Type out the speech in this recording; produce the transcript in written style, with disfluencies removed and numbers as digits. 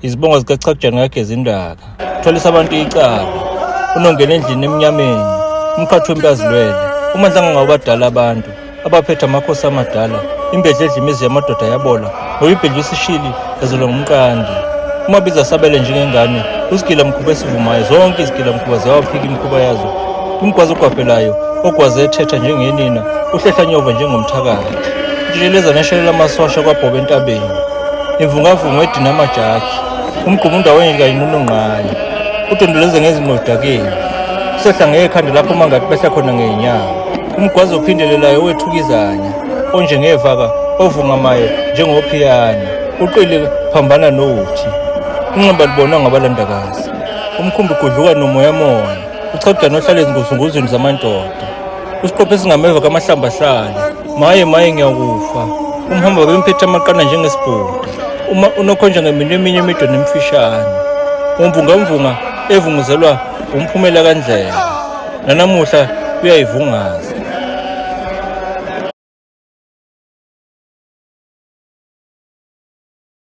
Izibongo zikaChakijana kaGezindaka. Thwalisa abantu icala. Unongena endlini emnyameni. Umkhathi wempi azilwele. Umandlanga ngawabadala abantu. Abaphethe amakhosi amadala. Imbedla edla imizi yamadoda yabola. Ngoba ibhedla usishili yazelwa ngumqandi. Umabiza asabele njengengane. Usigila mkhuba esivumayo. Zonke izigila mkhuba ziyawaphika imikhuba yazo. Umgwazi ogwabhelayo. Ogwaze ethetha njengenina. Uhlehla nyova njengomthakathi. Ntsheleza neshelela amasosha kwabhoba entabeni. Imvungavungu edina amajakhi. Umgqumo undawonye kanye nonongqayi. Udondoleze ngezimodakeni. Usehla ngekhanda lapho mangathi behla khona ngenyawo. Umgwazi ophindelelayo owethukizanya. Onjengevaka ovungamayo njengophiyana. Uqile phambana nothi. Unqamba libonwa ngabalandakazi. Umkhumbi gudluka nomoya. uChakijana ohlala ezinguzunguzweni zamandoda. Usiqophe singameva kamahlamba ahlala. Maye ngiyakufa. Umhamba bemphethe amaqanda njengesibhuda. Unokhonja ngeminwe eminye emide nemfishane. Umvungamvunga evunguzelwa umphumela kandlela. Nanamuhla uyayivungaza.